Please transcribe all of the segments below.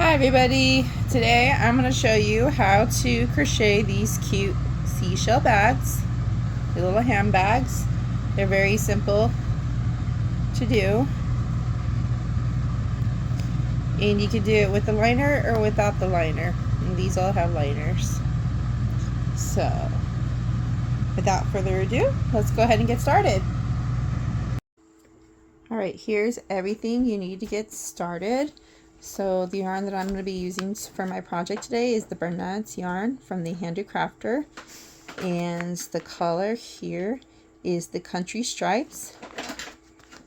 Hi everybody! Today I'm going to show you how to crochet these cute seashell bags, the little handbags. They're very simple to do, and you can do it with the liner or without the liner, and these all have liners. So without further ado, let's go ahead and get started. Alright, here's everything you need to get started. So the yarn that I'm going to be using for my project today is the Bernard's yarn from the Handcrafter, and the color here is the Country Stripes,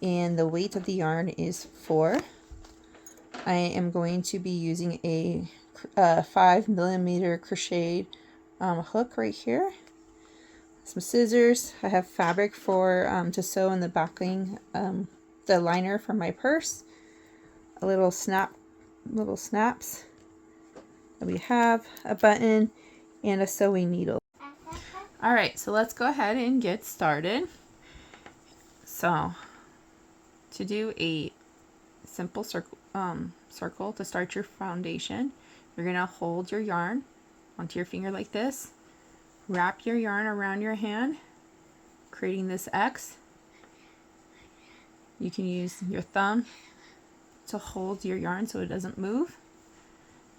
and the weight of the yarn is 4. I am going to be using a 5mm crocheted hook right here, some scissors. I have fabric for to sew in the backing, the liner for my purse, a little snaps that we have, a button, and a sewing needle. Alright, so let's go ahead and get started. So to do a simple circle to start your foundation, you're going to hold your yarn onto your finger like this, wrap your yarn around your hand, creating this X. You can use your thumb to hold your yarn so it doesn't move.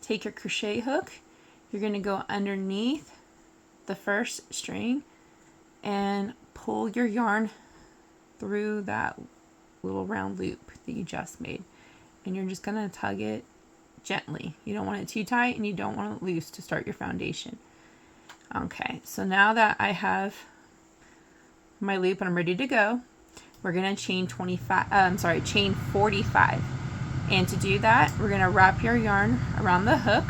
Take your crochet hook, you're going to go underneath the first string and pull your yarn through that little round loop that you just made, and you're just going to tug it gently. You don't want it too tight and you don't want it loose to start your foundation. Okay, so now that I have my loop and I'm ready to go, we're going to chain 45. And to do that, we're going to wrap your yarn around the hook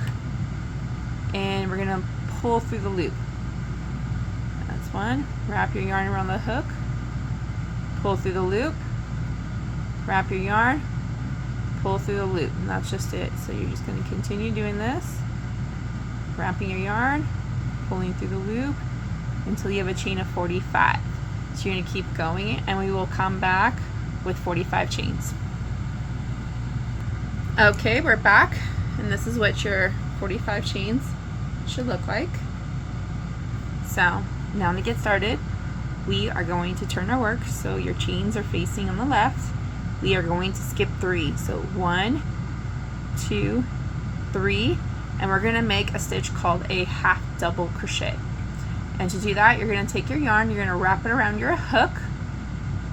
and we're going to pull through the loop. That's one. Wrap your yarn around the hook, pull through the loop, wrap your yarn, pull through the loop, and that's just it. So you're just going to continue doing this, wrapping your yarn, pulling through the loop until you have a chain of 45. So you're going to keep going, and we will come back with 45 chains. Okay, we're back, and this is what your 45 chains should look like. So now to get started, we are going to turn our work so your chains are facing on the left. We are going to skip 3. So 1, 2, 3, and we're going to make a stitch called a half double crochet. And to do that, you're going to take your yarn, you're going to wrap it around your hook,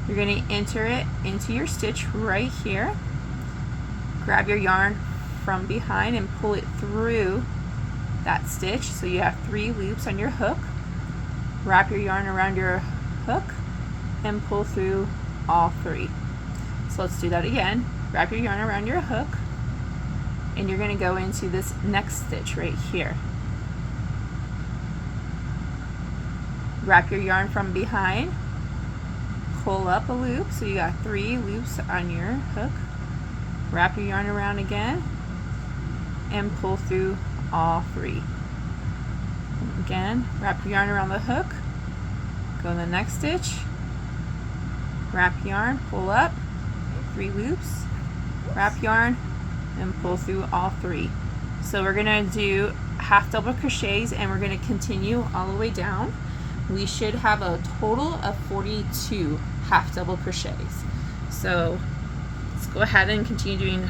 you're going to enter it into your stitch right here. Grab your yarn from behind and pull it through that stitch so you have 3 loops on your hook. Wrap your yarn around your hook and pull through all 3. So let's do that again. Wrap your yarn around your hook and you're going to go into this next stitch right here. Wrap your yarn from behind, pull up a loop so you got 3 loops on your hook. Wrap your yarn around again and pull through all 3. Again, wrap your yarn around the hook, go in the next stitch, wrap yarn, pull up, 3 loops, wrap yarn, and pull through all 3. So we're going to do half double crochets and we're going to continue all the way down. We should have a total of 42 half double crochets. So let's go ahead and continue doing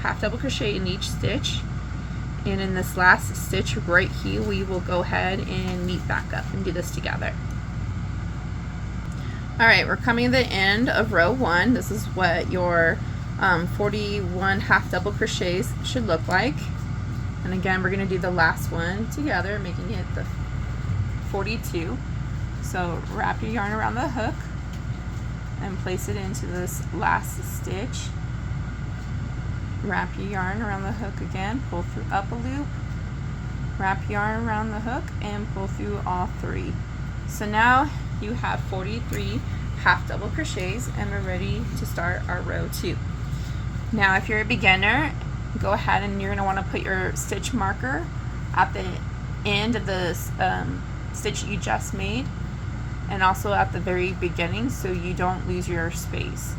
half double crochet in each stitch, and in this last stitch right here we will go ahead and meet back up and do this together. Alright, we're coming to the end of row 1. This is what your 41 half double crochets should look like, and again we're going to do the last one together, making it the 42. So wrap your yarn around the hook and place it into this last stitch. Wrap your yarn around the hook again, pull through up a loop, wrap yarn around the hook and pull through all 3. So now you have 43 half double crochets and we're ready to start our row 2. Now if you're a beginner, go ahead and you're going to want to put your stitch marker at the end of the stitch you just made, and also at the very beginning so you don't lose your space.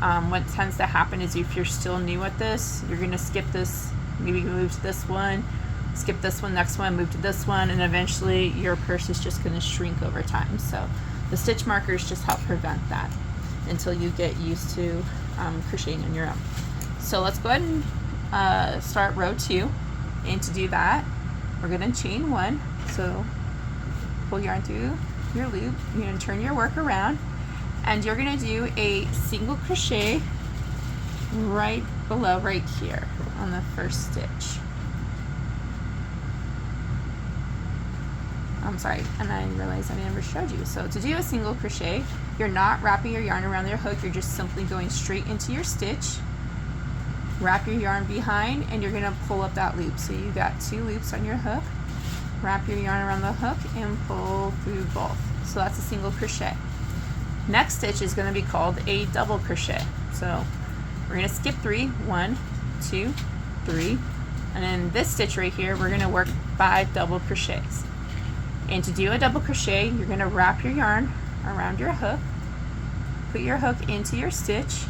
What tends to happen is if you're still new at this, you're going to skip this maybe move to this one, skip this one, next one, move to this one, and eventually your purse is just going to shrink over time. So the stitch markers just help prevent that until you get used to crocheting on your own. So let's go ahead and start row 2, and to do that we're going to chain 1. So pull yarn through your loop, you're going to turn your work around, and you're going to do a single crochet right below, right here on the first stitch. I'm sorry, and I realized I never showed you. So to do a single crochet, you're not wrapping your yarn around your hook, you're just simply going straight into your stitch, wrap your yarn behind, and you're going to pull up that loop. So you got 2 loops on your hook, wrap your yarn around the hook and pull through both. So that's a single crochet. Next stitch is going to be called a double crochet. So we're going to skip 3, 1, 2, 3, and in this stitch right here we're going to work 5 double crochets. And to do a double crochet, you're going to wrap your yarn around your hook, put your hook into your stitch,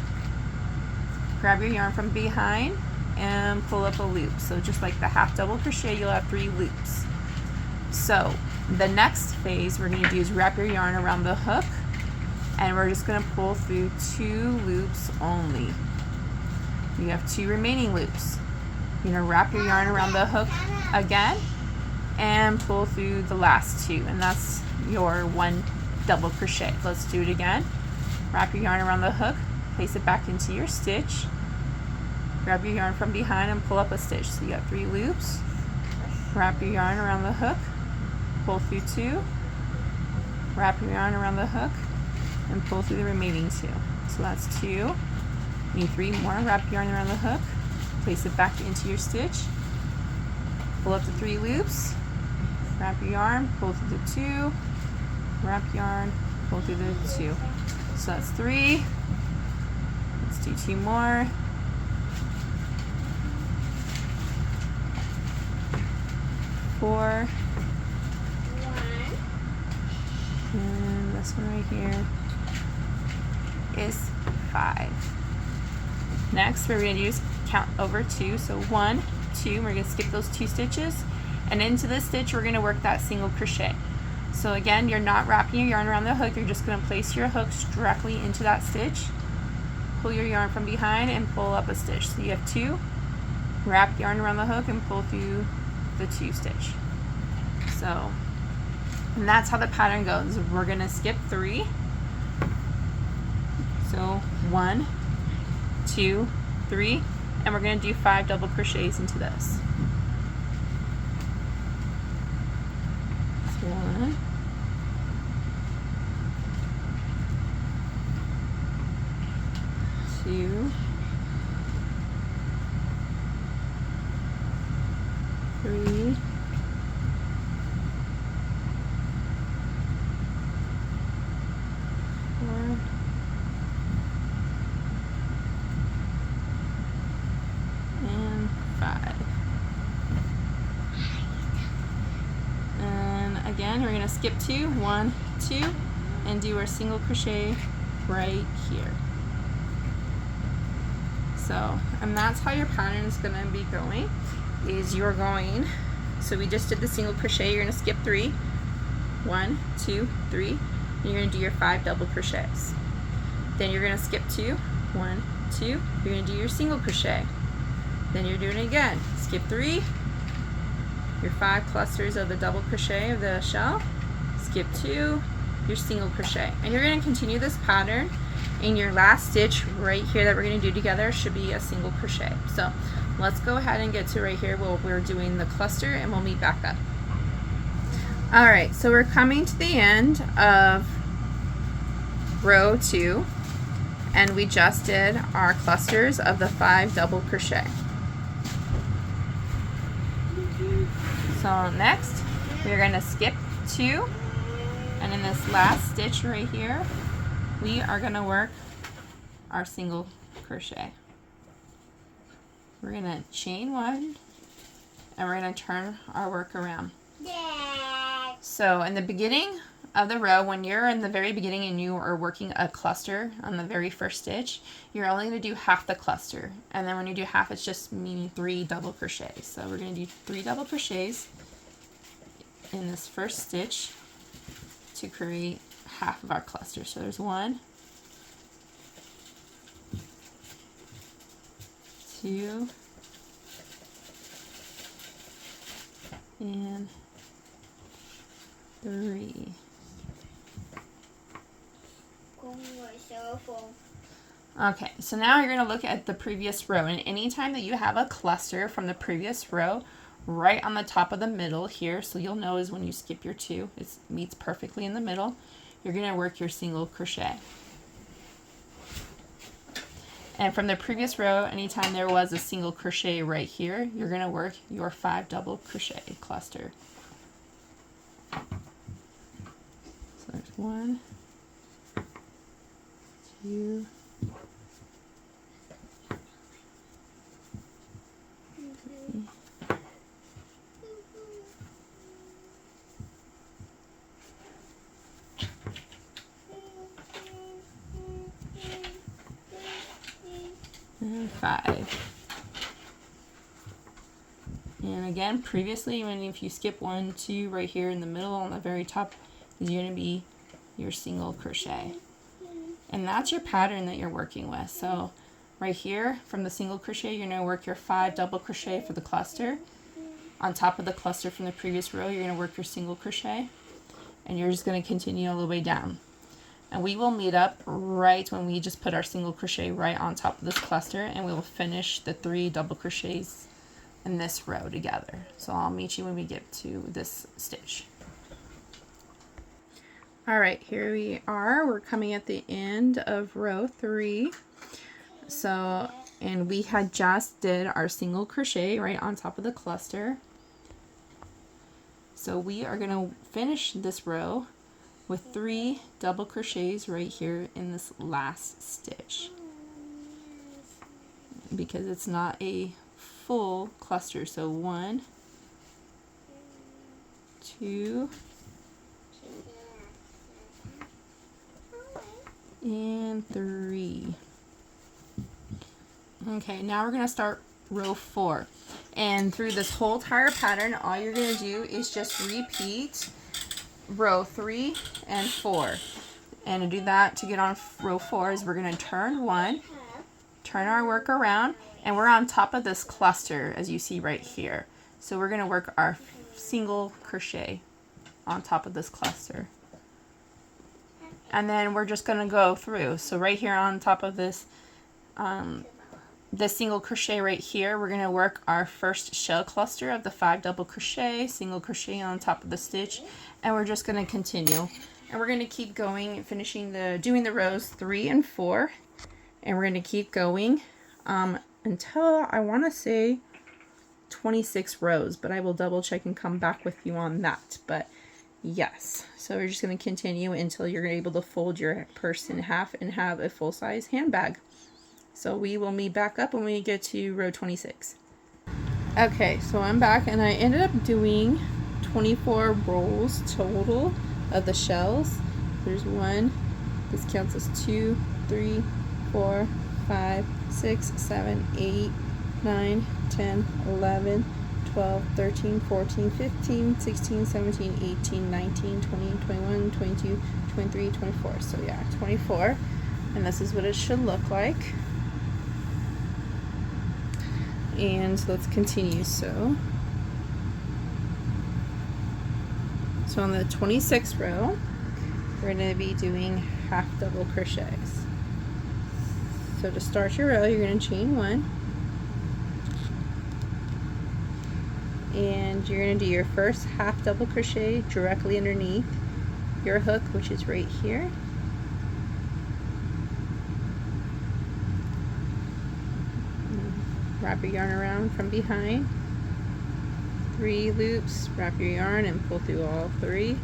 grab your yarn from behind and pull up a loop. So just like the half double crochet, you'll have 3 loops. So the next phase we're going to do is wrap your yarn around the hook, and we're just going to pull through 2 loops only. You have 2 remaining loops. You're going to wrap your yarn around the hook again and pull through the last 2, and that's your 1 double crochet. Let's do it again. Wrap your yarn around the hook, place it back into your stitch, grab your yarn from behind and pull up a stitch. So you got 3 loops, wrap your yarn around the hook, pull through 2, wrap your yarn around the hook and pull through the remaining 2. So that's 2. You need 3 more. Wrap your yarn around the hook, place it back into your stitch, pull up the 3 loops, wrap your yarn, pull through the 2, wrap yarn, pull through the 2. So that's 3. Let's do 2 more. 4. And this one right here is 5. Next, what we're going to do is count over 2. So 1, 2, we're going to skip those 2 stitches, and into this stitch we're going to work that single crochet. So again, you're not wrapping your yarn around the hook, you're just going to place your hooks directly into that stitch, pull your yarn from behind and pull up a stitch. So you have 2, wrap yarn around the hook and pull through the 2 stitch. So, and that's how the pattern goes. We're going to skip 3. So 1, 2, 3, and we're going to do 5 double crochets into this. So 1, 2, 3, 4, and 5. And again, we're going to skip 2, 1, 2, and do our single crochet right here. So, and that's how your pattern is going to be going. Is you're going, so we just did the single crochet, you're going to skip 3, 1, 2, 3, and you're going to do your 5 double crochets. Then you're going to skip 2, 1, 2, you're going to do your single crochet. Then you're doing it again. Skip 3, your 5 clusters of the double crochet of the shell, skip 2, your single crochet. And you're going to continue this pattern, and your last stitch right here that we're going to do together should be a single crochet. So let's go ahead and get to right here where we're doing the cluster, and we'll meet back up. Alright, so we're coming to the end of row 2, and we just did our clusters of the 5 double crochet. So next we're going to skip 2, and in this last stitch right here we are going to work our single crochet. We're going to chain 1, and we're going to turn our work around. So in the beginning of the row, when you're in the very beginning and you are working a cluster on the very first stitch, you're only going to do half the cluster. And then when you do half, it's just meaning 3 double crochets. So we're going to do 3 double crochets in this first stitch to create half of our cluster. So there's 1, 2, and 3. Okay, so now you're going to look at the previous row, and anytime that you have a cluster from the previous row, right on the top of the middle here, so you'll know is when you skip your 2, it meets perfectly in the middle, you're going to work your single crochet. And from the previous row, anytime there was a single crochet right here, you're going to work your 5 double crochet cluster. So there's 1, 2, 3, and 5. And again, previously, even if you skip 1, 2 right here in the middle on the very top is going to be your single crochet. And that's your pattern that you're working with. So right here from the single crochet, you're going to work your 5 double crochet for the cluster. On top of the cluster from the previous row, you're going to work your single crochet, and you're just going to continue all the way down. And we will meet up right when we just put our single crochet right on top of this cluster, and we will finish the 3 double crochets in this row together. So I'll meet you when we get to this stitch. Alright, here we are. We're coming at the end of row 3. So, and we had just did our single crochet right on top of the cluster. So we are going to finish this row with 3 double crochets right here in this last stitch, because it's not a full cluster. So 1, 2, and 3. Okay, now we're going to start row 4, and through this whole entire pattern, all you're going to do is just repeat row 3 and 4. And to do that, to get on row 4, is we're going to turn 1, turn our work around, and we're on top of this cluster as you see right here. So we're going to work our single crochet on top of this cluster. And then we're just going to go through. So right here on top of this single crochet right here, we're going to work our first shell cluster of the 5 double crochet, single crochet on top of the stitch, and we're just going to continue. And we're going to keep going, doing the rows 3 and 4, and we're going to keep going until I want to say 26 rows, but I will double check and come back with you on that. But yes, so we're just going to continue until you're able to fold your purse in half and have a full-size handbag. So we will meet back up when we get to row 26. Okay, so I'm back, and I ended up doing 24 rolls total of the shells. There's 1, this counts as 2, 3, 4, 5, 6, 7, 8, 9, 10, 11, 12, 13, 14, 15, 16, 17, 18, 19, 20, 21, 22, 23, 24. So yeah, 24. And this is what it should look like. And let's continue. So on the 26th row, we're going to be doing half double crochets. So to start your row, you're going to chain 1, and you're going to do your first half double crochet directly underneath your hook, which is right here. Wrap your yarn around from behind, 3 loops, wrap your yarn and pull through all 3,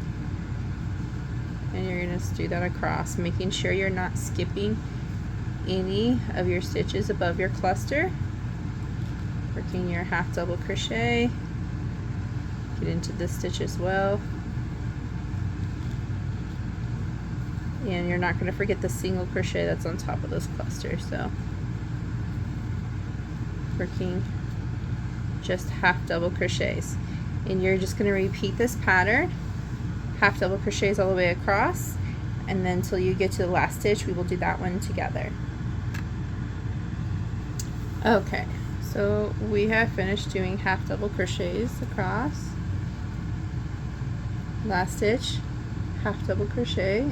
and you're going to do that across, making sure you're not skipping any of your stitches above your cluster. Working your half double crochet, get into this stitch as well, And you're not going to forget the single crochet that's on top of those clusters. So working just half double crochets, and you're just going to repeat this pattern, half double crochets all the way across, and then until you get to the last stitch. We will do that one together. Okay, so we have finished doing half double crochets across, last stitch, half double crochet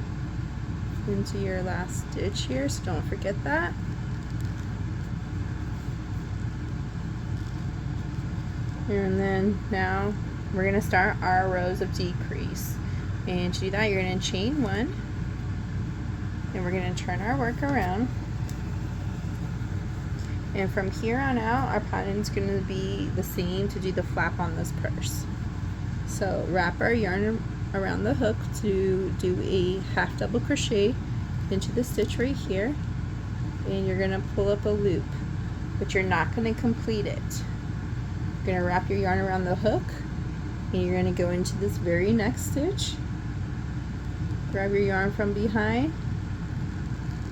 into your last stitch here, so don't forget that. And then now we're going to start our rows of decrease, and to do that you're going to chain one, and we're going to turn our work around, and from here on out our pattern is going to be the same to do the flap on this purse. So wrap our yarn around the hook to do a half double crochet into the stitch right here, and you're going to pull up a loop, but you're not going to complete it. You're going to wrap your yarn around the hook, and you're going to go into this very next stitch, grab your yarn from behind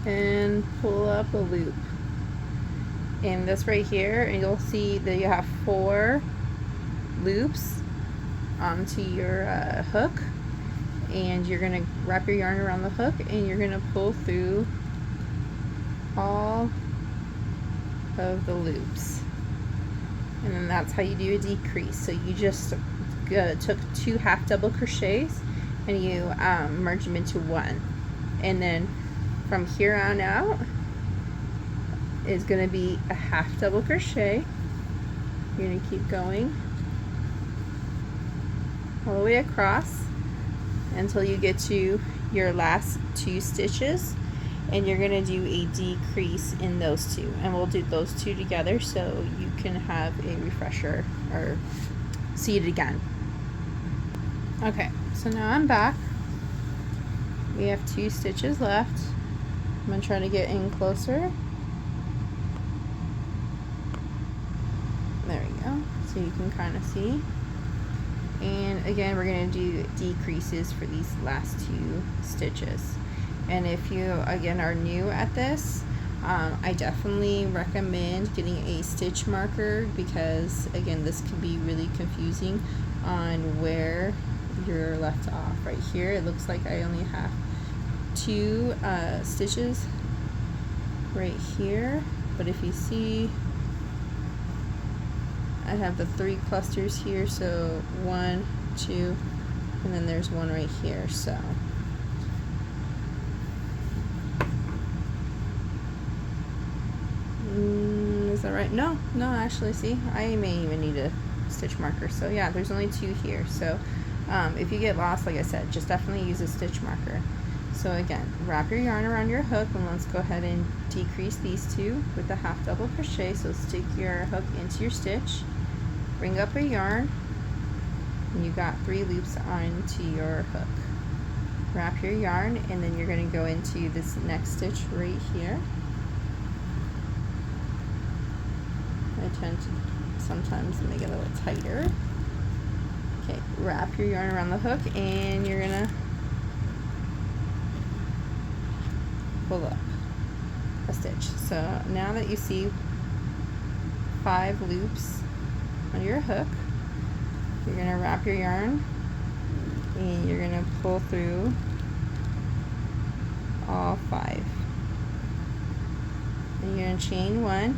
and pull up a loop. And this right here, and you'll see that you have 4 loops onto your hook, and you're going to wrap your yarn around the hook, and you're going to pull through all of the loops. And then that's how you do a decrease. So you just took 2 half double crochets and you merge them into one, and then from here on out is going to be a half double crochet. You're going to keep going all the way across until you get to your last 2 stitches, and you're going to do a decrease in those 2, and we'll do those 2 together so you can have a refresher or see it again. Okay, so now I'm back. We have 2 stitches left. I'm going to try to get in closer. There we go, so you can kind of see. And again, we're going to do decreases for these last 2 stitches. And if you again are new at this, I definitely recommend getting a stitch marker, because again this can be really confusing on where you're left off. Right here it looks like I only have 2 stitches right here, but if you see I have the 3 clusters here, so 1, 2, and then there's 1 right here. So is that right? No, actually, see, I may even need a stitch marker. So yeah, there's only 2 here. So if you get lost, like I said, just definitely use a stitch marker. So again, wrap your yarn around your hook, and let's go ahead and decrease these 2 with the half double crochet. So stick your hook into your stitch, bring up a yarn, and you got 3 loops onto your hook. Wrap your yarn, and then you're going to go into this next stitch right here. I tend to sometimes make it a little tighter. Okay, wrap your yarn around the hook, and you're gonna pull up a stitch. So now that you see 5 loops on your hook, you're gonna wrap your yarn, and you're gonna pull through all 5. And you're gonna chain 1.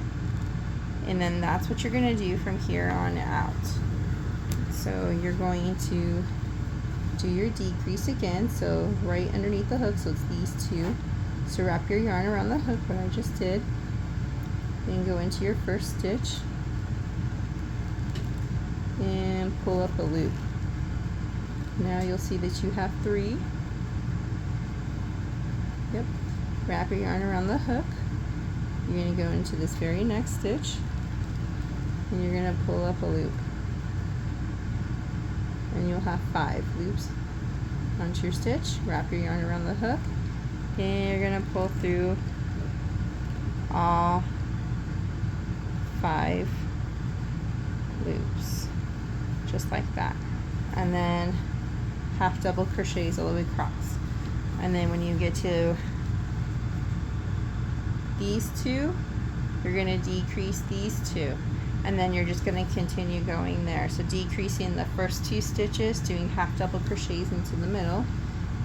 And then that's what you're going to do from here on out. So you're going to do your decrease again, so right underneath the hook, so it's these 2. So wrap your yarn around the hook, what I just did, then go into your first stitch and pull up a loop. Now you'll see that you have 3. Yep. Wrap your yarn around the hook. You're going to go into this very next stitch, and you're going to pull up a loop, and you'll have 5 loops onto your stitch. Wrap your yarn around the hook, and you're going to pull through all 5 loops, just like that, and then half double crochets all the way across. and then when you get to these two, you're going to decrease these two, and then you're just going to continue going there. So decreasing the first 2 stitches, doing half double crochets into the middle,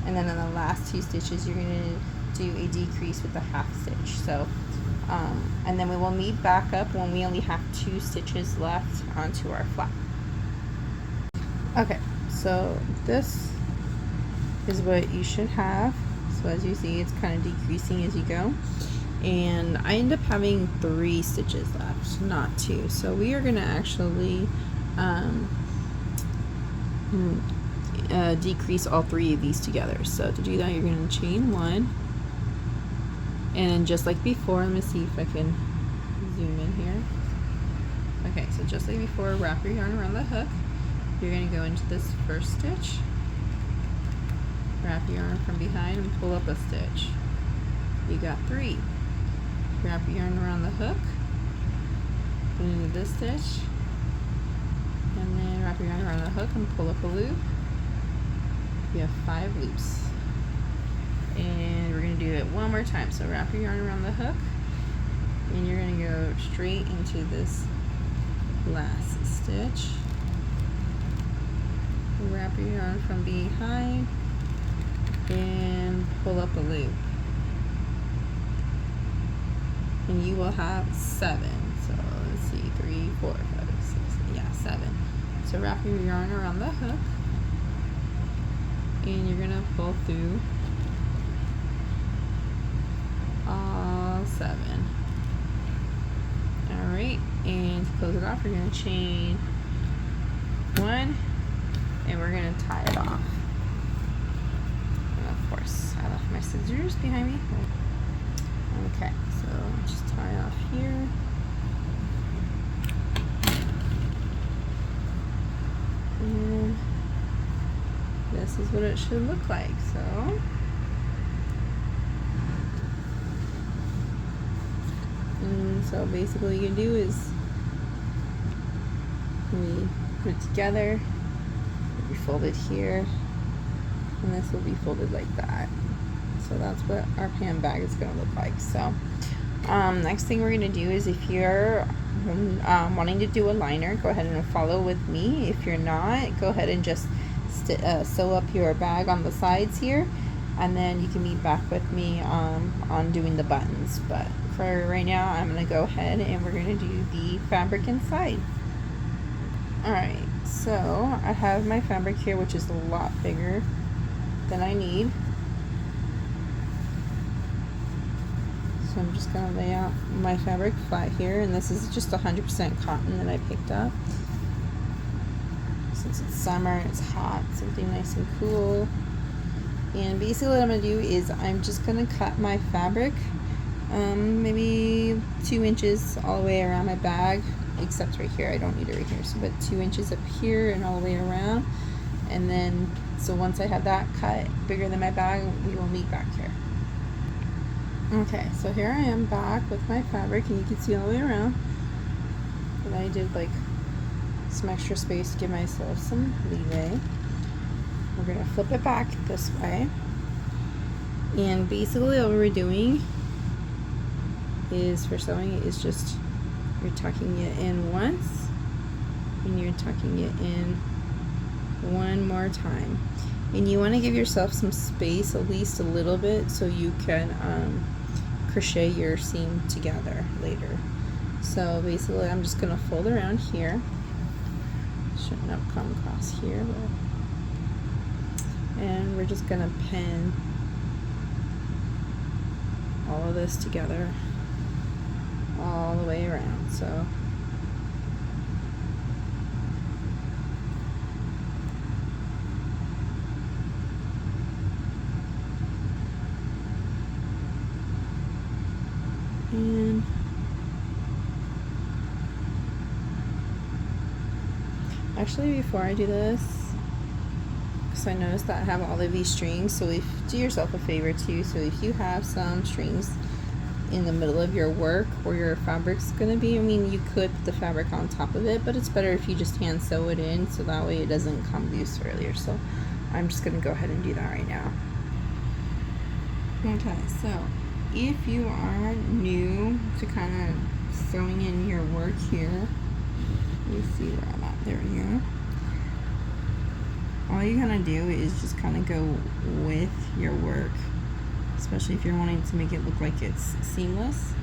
and then on the last 2 stitches you're going to do a decrease with the half stitch. So and then we will meet back up when we only have 2 stitches left onto our flap. Okay, so this is what you should have. So as you see, it's kind of decreasing as you go, and I end up having 3 stitches left, not 2. So we are going to actually decrease all 3 of these together. So to do that, you're going to chain 1, and just like before, let me see if I can zoom in here. Okay, so just like before, wrap your yarn around the hook. You're going to go into this first stitch, wrap your yarn from behind and pull up a stitch. You got 3. Wrap your yarn around the hook, put into this stitch, and then wrap your yarn around the hook and pull up a loop. You have 5 loops. And we're going to do it one more time. So wrap your yarn around the hook, and you're going to go straight into this last stitch. Wrap your yarn from behind and pull up a loop. And you will have 7. So let's see, 3, 4, 5, 6, yeah, 7. So wrap your yarn around the hook, and you're going to pull through all 7. Alright, and to close it off, we're going to chain 1, and we're going to tie it off. And of course, I left my scissors behind me. Okay, so just tie off here. And this is what it should look like. So basically what you can do is we put it together, it'll be folded here, and this will be folded like that. So that's what our handbag is going to look like. So next thing we're going to do is, if you're wanting to do a liner, go ahead and follow with me. If you're not, go ahead and just sew up your bag on the sides here, and then you can meet back with me on doing the buttons. But for right now, I'm going to go ahead and we're going to do the fabric inside. Alright, so I have my fabric here, which is a lot bigger than I need. So I'm just going to lay out my fabric flat here, and this is just 100% cotton that I picked up. Since it's summer, it's hot, something nice and cool. And basically what I'm going to do is I'm just going to cut my fabric maybe 2 inches all the way around my bag, except right here. I don't need it right here, so but 2 inches up here and all the way around. And then, so once I have that cut bigger than my bag, we will meet back here. Okay, so here I am back with my fabric, and you can see all the way around. And I did like some extra space to give myself some leeway. We're going to flip it back this way. And basically what we're doing is, for sewing, is just you're tucking it in once, and you're tucking it in one more time. And you want to give yourself some space, at least a little bit, so you can crochet your seam together later. So basically I'm just going to fold around here. Shouldn't have come across here, but, and we're just going to pin all of this together all the way around. So and actually, before I do this, because I noticed that I have all of these strings, so do yourself a favor too. So if you have some strings in the middle of your work where your fabric's going to be, I mean, you could put the fabric on top of it, but it's better if you just hand sew it in, so that way it doesn't come loose earlier. So I'm just going to go ahead and do that right now. Okay, so if you are new to kind of sewing in your work here, let me see where I'm at. There we go. All you kind of do is just kind of go with your work, especially if you're wanting to make it look like it's seamless.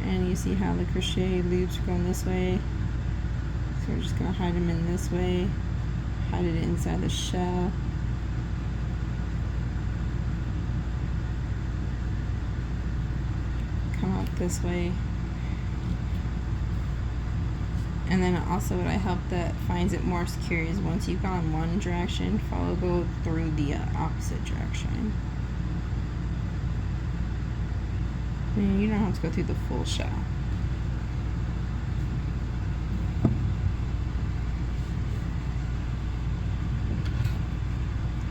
And you see how the crochet loops are going this way, so we're just going to hide them in this way, hide it inside the shell. Come up this way. And then also what I hope that finds it more secure is once you've gone one direction, go through the opposite direction. And you don't have to go through the full shell.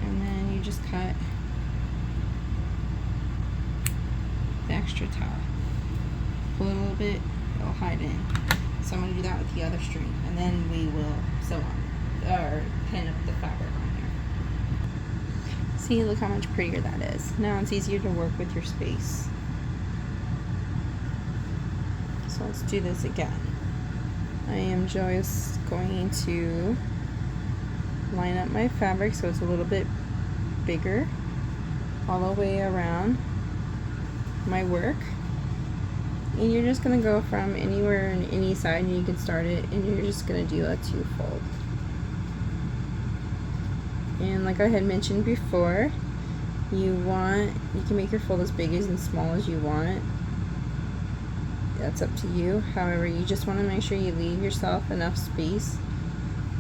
And then you just cut the extra top. Pull it a little bit, it'll hide in. So I'm going to do that with the other string, and then we will sew on, or pin up the fabric on here. See, look how much prettier that is. Now it's easier to work with your space. So let's do this again. I am just going to line up my fabric so it's a little bit bigger all the way around my work. And you're just going to go from anywhere on any side, and you can start it, and you're just going to do a 2-fold. And like I had mentioned before, you can make your fold as big and small as you want. That's up to you. However, you just want to make sure you leave yourself enough space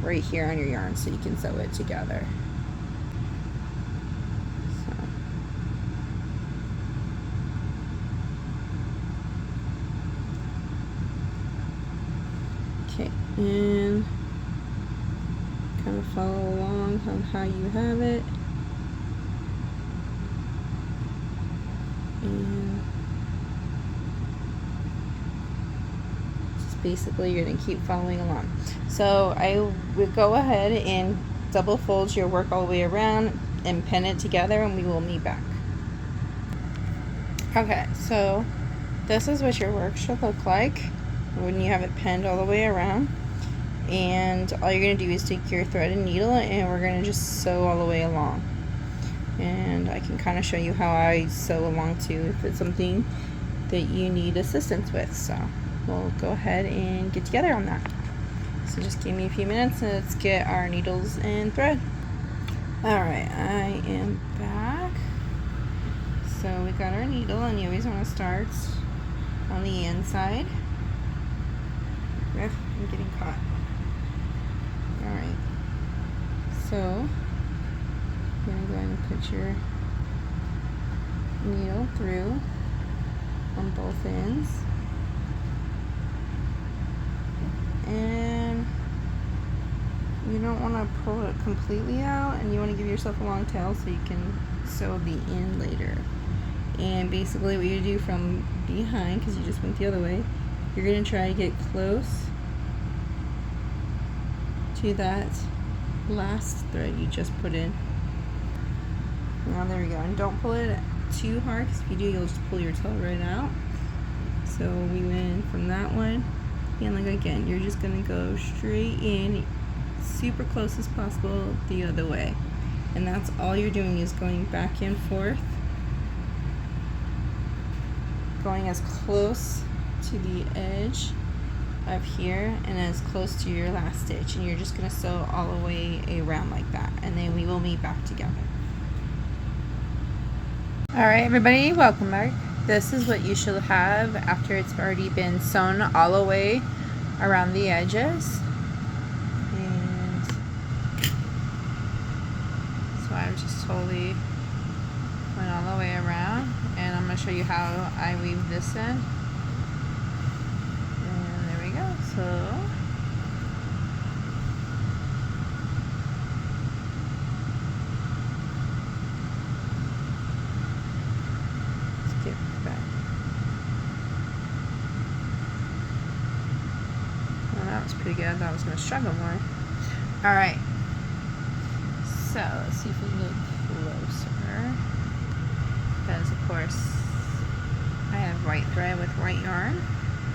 right here on your yarn so you can sew it together. Okay, and kind of follow along on how you have it. And just basically you're going to keep following along. So I would go ahead and double fold your work all the way around and pin it together, and we will meet back. Okay, so this is what your work should look like when you have it pinned all the way around. And all you're going to do is take your thread and needle, and we're going to just sew all the way along. And I can kind of show you how I sew along too if it's something that you need assistance with. So we'll go ahead and get together on that. So just give me a few minutes and let's get our needles and thread. Alright, I am back. So we got our needle, and you always want to start on the inside. I'm getting caught. Alright, so you're going to go ahead and put your needle through on both ends, and you don't want to pull it completely out, and you want to give yourself a long tail so you can sew the end later. And basically what you do from behind, because you just went the other way, you're going to try to get close to that last thread you just put in. Now there we go, and don't pull it too hard, because if you do, you'll just pull your tail right out. So we went from that one, and like again, you're just going to go straight in, super close as possible the other way. And that's all you're doing, is going back and forth, going as close to the edge of here and as close to your last stitch, and you're just going to sew all the way around like that, and then we will meet back together. Alright everybody, welcome back. This is what you should have after it's already been sewn all the way around the edges. And so I just totally went all the way around, and I'm going to show you how I weave this in. So let's get back. Well, that was pretty good. I thought I was going to struggle more. Alright, so let's see if we look closer. because of course I have white thread with white yarn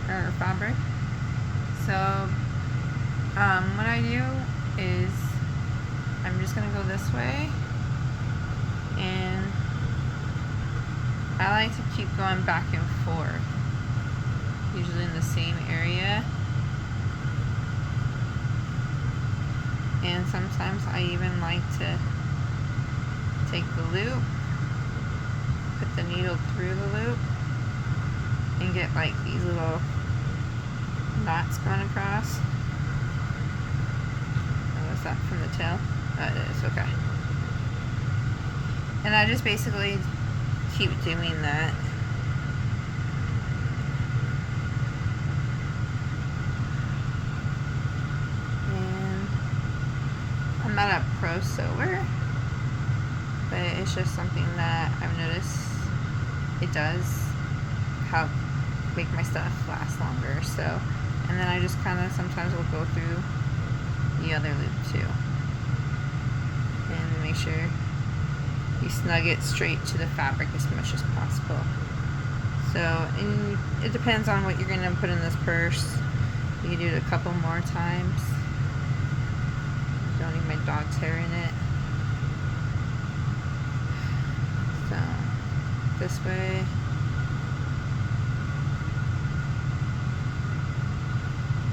or fabric. So what I do is I'm just gonna go this way, and I like to keep going back and forth, usually in the same area. And sometimes I even like to take the loop, put the needle through the loop, and get like these little knots going across. Oh, is that from the tail? Oh, it is, okay. And I just basically keep doing that. And I'm not a pro sewer, but it's just something that I've noticed it does help make my stuff last longer. So, and then I just kind of sometimes will go through the other loop too, and make sure you snug it straight to the fabric as much as possible. So, and it depends on what you're going to put in this purse. You can do it a couple more times. Don't need my dog's hair in it. So, this way.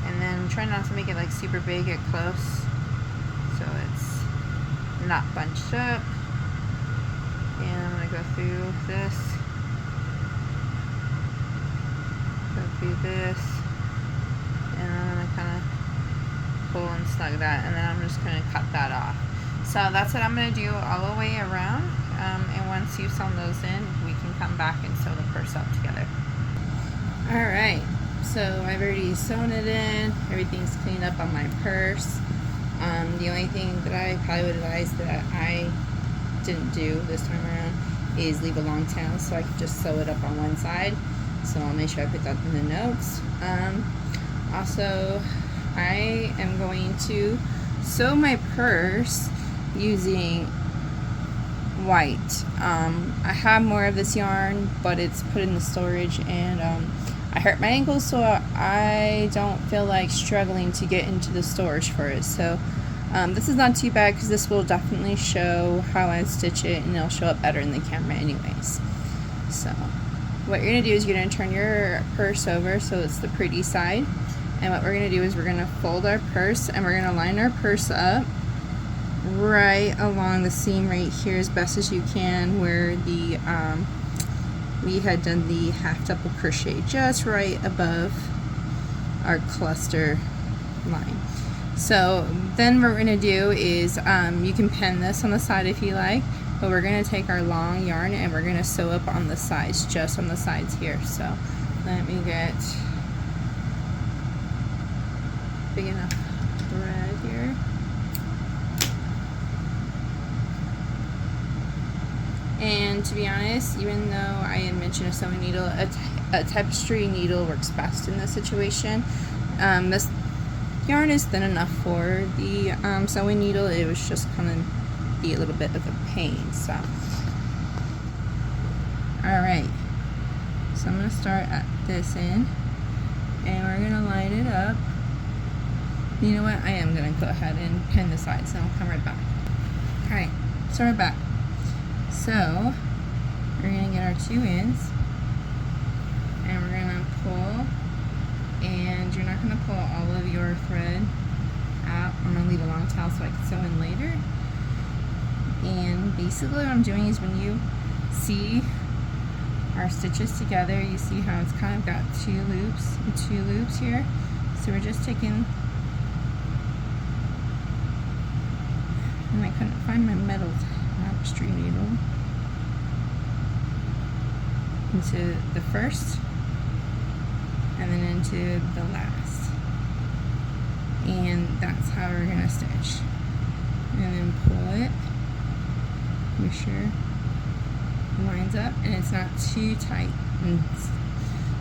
And then try not to make it like super big at close, so it's not bunched up. And I'm going to go through this, go through this, and I'm going to kind of pull and snug that, and then I'm just going to cut that off. So that's what I'm going to do all the way around, and once you've sewn those in, we can come back and sew the purse up together. Alright, so I've already sewn it in, everything's cleaned up on my purse. The only thing that I probably would advise that I didn't do this time around is leave a long tail, so I could just sew it up on one side. So I'll make sure I put that in the notes. Also, I am going to sew my purse using white. I have more of this yarn, but it's put in the storage, and I hurt my ankles, so I don't feel like struggling to get into the storage for it. So this is not too bad because this will definitely show how I stitch it, and it'll show up better in the camera anyways. So what you're going to do is you're going to turn your purse over so it's the pretty side, and what we're going to do is we're going to fold our purse, and we're going to line our purse up right along the seam right here as best as you can, where the we had done the half double crochet just right above our cluster line. So then what we're going to do is you can pin this on the side if you like, but we're going to take our long yarn and we're going to sew up on the sides, just on the sides here. So let me get big enough thread here. And to be honest, even though I had mentioned a sewing needle, a tapestry needle works best in this situation. This yarn is thin enough for the sewing needle. It was just going to be a little bit of a pain. So, alright, so I'm going to start at this end, and we're going to line it up. You know what, I am going to go ahead and pin the sides, and I'll come right back. Alright, so we're back. So we're going to get our two ends, and we're going to pull, and you're not going to pull all of your thread out. I'm going to leave a long tail so I can sew in later. And basically what I'm doing is, when you see our stitches together, you see how it's kind of got two loops and two loops here. So we're just taking, and I couldn't find my metal tapestry needle, into the first and then into the last, and that's how we're going to stitch. And then pull it, make sure it lines up and it's not too tight. And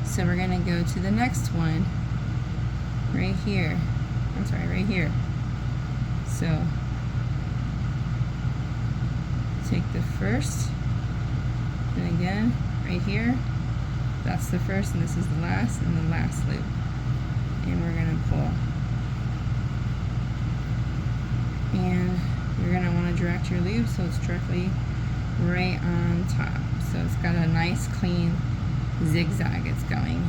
so we're going to go to the next one right here. I'm sorry, right here. So take the first And again, right here, that's the first, and this is the last, and the last loop. And we're gonna pull. And you're gonna want to direct your loop so it's directly right on top. So it's got a nice clean zigzag it's going.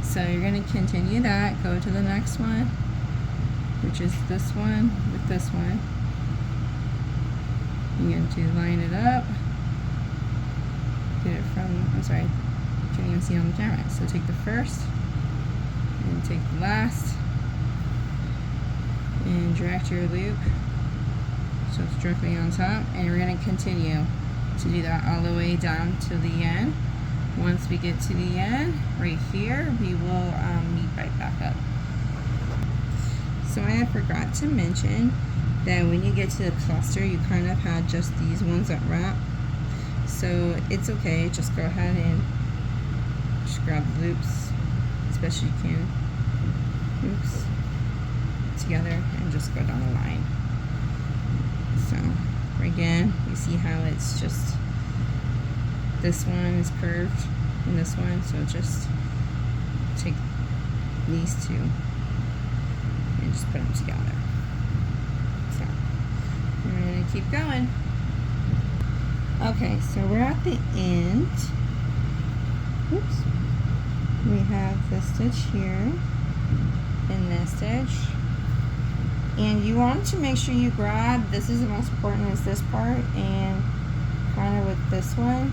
So you're going to continue that, go to the next one, which is this one with this one. You're going to line it up, get it from, I'm sorry, you can't even see on the camera. So take the first and take the last and direct your loop so it's directly on top, and we're going to continue to do that all the way down to the end. Once we get to the end, right here, we will meet right back up. So I forgot to mention that when you get to the cluster, you kind of had just these ones that wrap. So it's okay, just go ahead and just grab the loops as best you can. Oops. Together and just go down the line. So again, you see how it's just, this one is curved and this one, so just take these two and just put them together. So we're going to keep going. Okay, so we're at the end. Oops. We have this stitch here and this stitch. And you want to make sure you grab, this is the most important, is this part, and kind of with this one,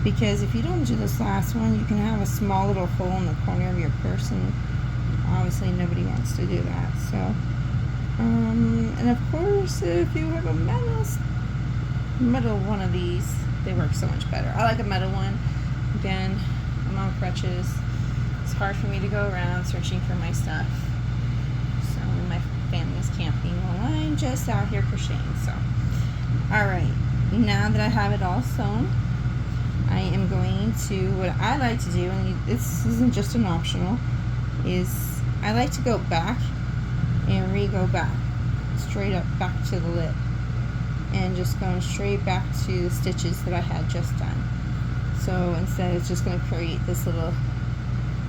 because if you don't do this last one, you can have a small little hole in the corner of your purse, and obviously nobody wants to do that. So, and of course, if you have a metal one of these, they work so much better. I like a metal one. Again, I'm on crutches. It's hard for me to go around searching for my stuff. So my family's camping while I'm just out here crocheting. So, alright, now that I have it all sewn, I am going to, what I like to do, and this isn't just an optional, is I like to go back and re-go back, straight up back to the lip, and just going straight back to the stitches that I had just done. So instead it's just going to create this little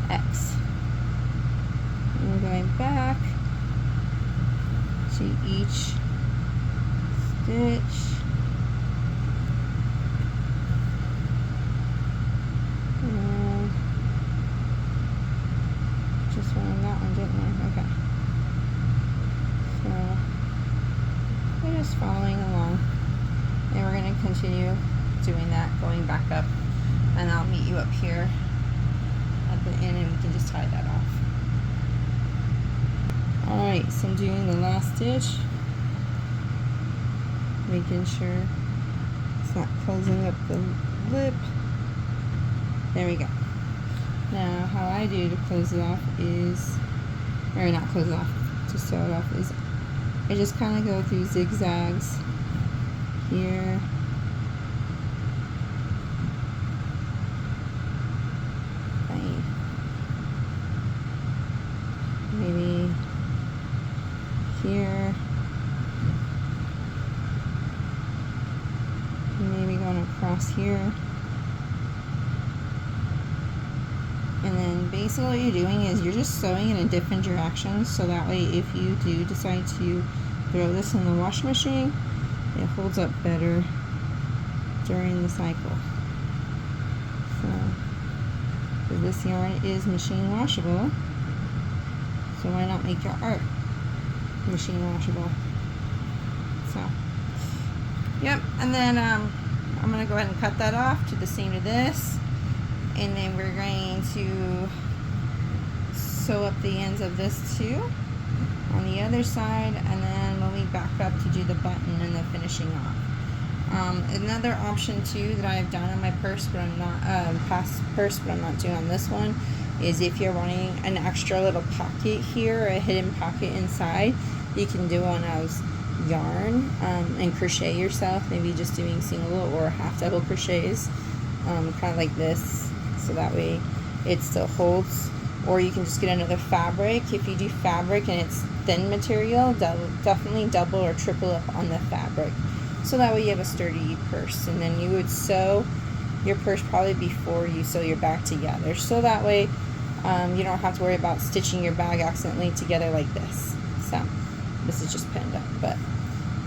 X. And we're going back to each stitch. And just running that one, didn't I? Okay. So we're just following along. And we're going to continue doing that, going back up. And I'll meet you up here at the end and we can just tie that off. Alright, so I'm doing the last stitch, making sure it's not closing up the lip. There we go. Now how I do to close it off is, or not close it off, to sew it off, is I just kind of go through zigzags here. Maybe here, maybe going across here, and then basically what you're doing is you're just sewing in different directions, so that way if you do decide to throw this in the washing machine, it holds up better during the cycle. So this yarn is machine washable, so why not make your art machine washable? So, yep, and then I'm going to go ahead and cut that off to the same to this, and then we're going to sew up the ends of this too on the other side, and then when we back up to do the button and the finishing off. Another option too that I've done on my purse, but I'm not past purse, but I'm not doing on this one, is if you're wanting an extra little pocket here, a hidden pocket inside, you can do one of yarn and crochet yourself, maybe just doing single or half double crochets, kind of like this, so that way it still holds. Or you can just get another fabric. If you do fabric and it's thin material, definitely double or triple up on the fabric, so that way you have a sturdy purse. And then you would sew your purse probably before you sew your bag together, so that way you don't have to worry about stitching your bag accidentally together like this. So this is just pinned up, but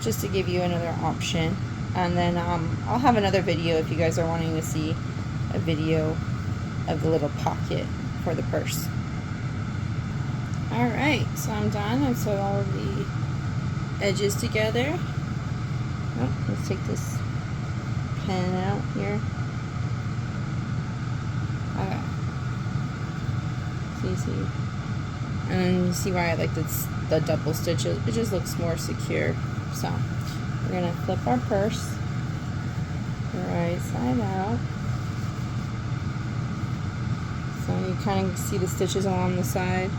just to give you another option. And then I'll have another video if you guys are wanting to see a video of the little pocket for the purse. Alright, so I'm done. I've sewed all of the edges together. Oh, let's take this pen out here. Okay. See? And you see why I like the double stitch. It just looks more secure. So we're gonna flip our purse right side out. So you kind of see the stitches along the side.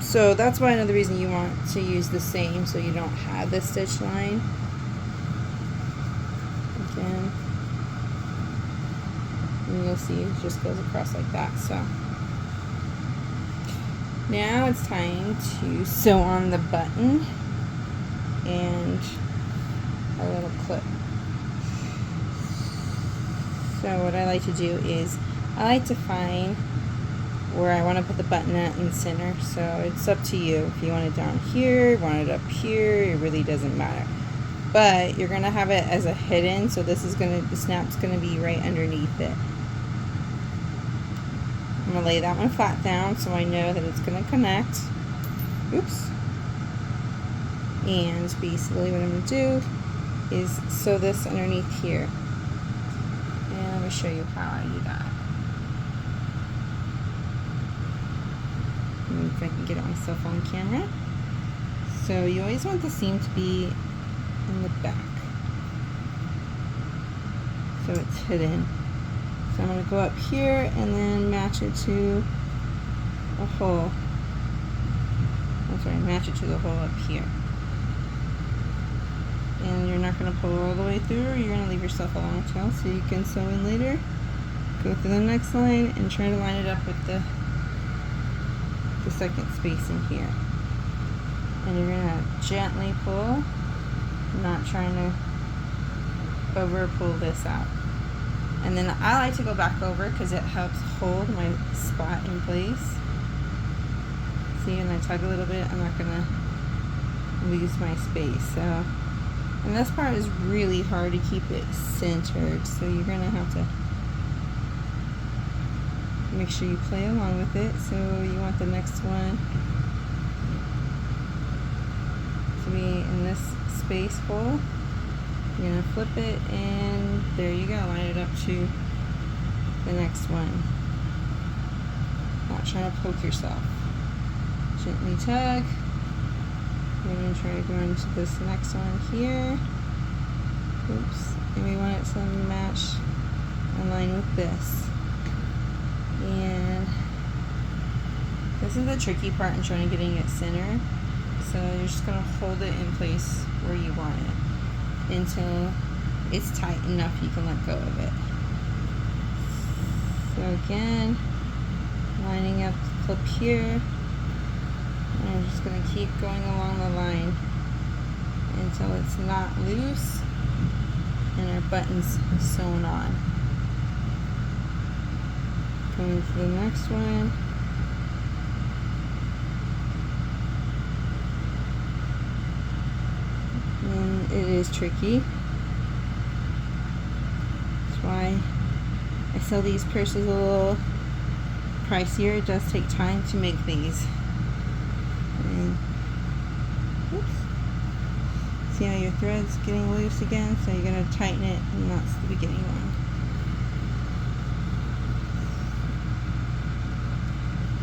So that's why another reason you want to use the same, so you don't have the stitch line. Again, and you'll see it just goes across like that. So now it's time to sew on the button and our little clip. So what I like to do is I like to find where I want to put the button at in the center. So it's up to you. If you want it down here, want it up here, it really doesn't matter. But you're gonna have it as a hidden, so this is the snap's gonna be right underneath it. I'm gonna lay that one flat down so I know that it's gonna connect. Oops. And basically what I'm gonna do is sew this underneath here. And I'm gonna show you how I do that. If I can get it on my cell phone camera. So you always want the seam to be in the back, so it's hidden. So I'm going to go up here and then match it to a hole. I'm sorry, match it to the hole up here. And you're not going to pull all the way through, or you're going to leave yourself a long tail so you can sew in later. Go through the next line and try to line it up with the second space in here. And you're going to gently pull, not trying to over pull this out. And then I like to go back over because it helps hold my spot in place. See, and I tug a little bit, I'm not going to lose my space. So, and this part is really hard to keep it centered, so you're going to have to make sure you play along with it. So you want the next one to be in this space hole. You're going to flip it, and there you go. Line it up to the next one. Not trying to poke yourself. Gently tug. We're going to try to go into this next one here. Oops. And we want it to match and line with this. And this is the tricky part in trying to getting it centered. So you're just going to hold it in place where you want it until it's tight enough you can let go of it. So again, lining up the clip here, and I'm just going to keep going along the line until it's not loose and our button's sewn on. Going to the next one. And it is tricky. That's why I sell these purses a little pricier. It does take time to make these. And oops. See how your thread's getting loose again? So you're going to tighten it, and that's the beginning one.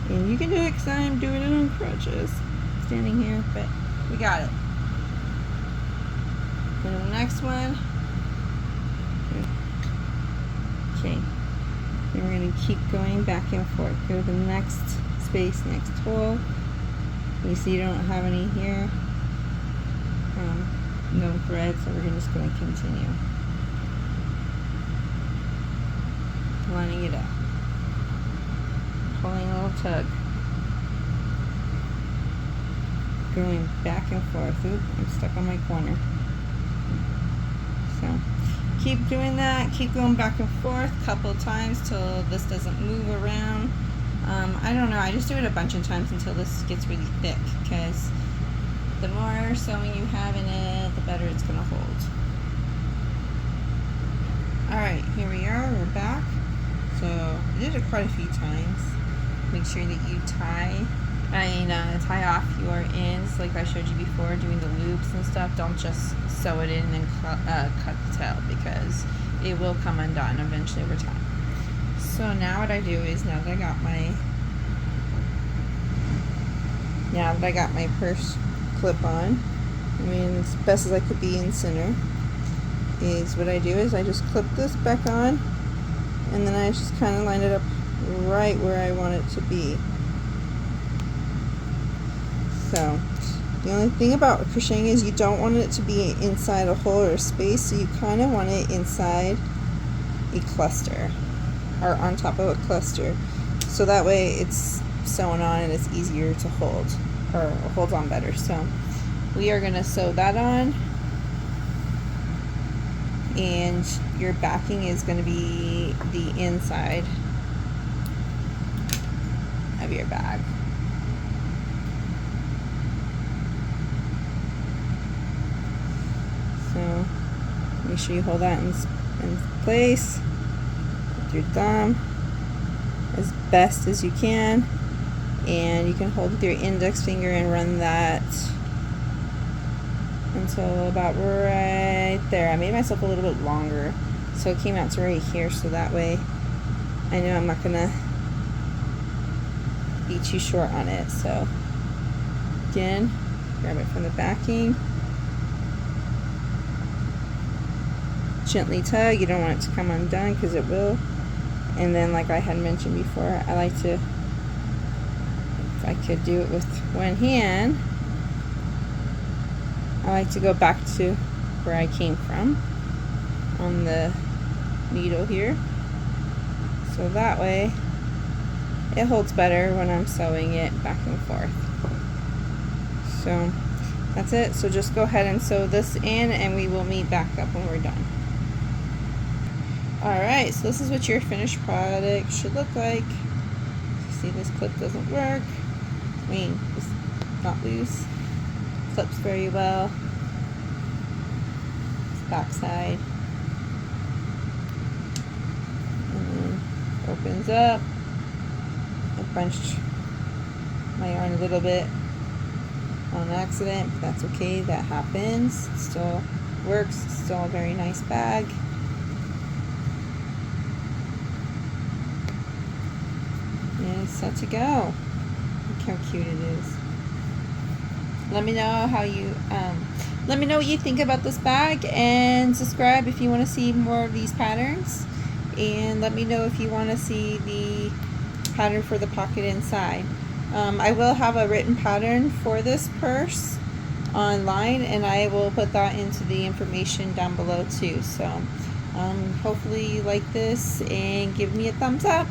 And you can do it because I'm doing it on crutches, standing here, but we got it. Go to the next one. Okay. Then we're going to keep going back and forth. Go to the next space, next hole. You see you don't have any here. No thread, so we're just going to continue. Lining it up. Pulling a little tug. Going back and forth. Oop, I'm stuck on my corner. So keep doing that, keep going back and forth a couple of times till this doesn't move around. I don't know, I just do it a bunch of times until this gets really thick, because the more sewing you have in it, the better it's going to hold. Alright, here we are, we're back. So I did it quite a few times. Make sure that you tie off your ends like I showed you before, doing the loops and stuff. Don't just sew it in and cut the tail, because it will come undone eventually over time. So now what I do is, now that I got my purse clip on, I mean, as best as I could be in center, is what I do is I just clip this back on, and then I just kind of line it up right where I want it to be. So the only thing about crocheting is you don't want it to be inside a hole or a space, so you kind of want it inside a cluster, or on top of a cluster, so that way it's sewn on and it's easier to hold, or holds on better. So we are going to sew that on, and your backing is going to be the inside of your bag. So make sure you hold that in place with your thumb as best as you can, and you can hold with your index finger and run that until about right there. I made myself a little bit longer, so it came out to right here, so that way I know I'm not gonna be too short on it. So again, grab it from the backing, gently tug. You don't want it to come undone, because it will. And then, like I had mentioned before, I like to, if I could do it with one hand, I like to go back to where I came from on the needle here, so that way it holds better when I'm sewing it back and forth. So that's it. So just go ahead and sew this in, and we will meet back up when we're done. Alright, so this is what your finished product should look like. See, this clip doesn't work. I mean, it's not loose. Clips very well. This back side. And then opens up. I bunched my yarn a little bit on accident, but that's okay. That happens. It still works. It's still a very nice bag. And it's set to go. Look how cute it is. Let me know how you let me know what you think about this bag, and subscribe if you want to see more of these patterns, and let me know if you want to see the pattern for the pocket inside. I will have a written pattern for this purse online, and I will put that into the information down below too. So hopefully you like this and give me a thumbs up.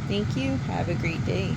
Thank you. Have a great day.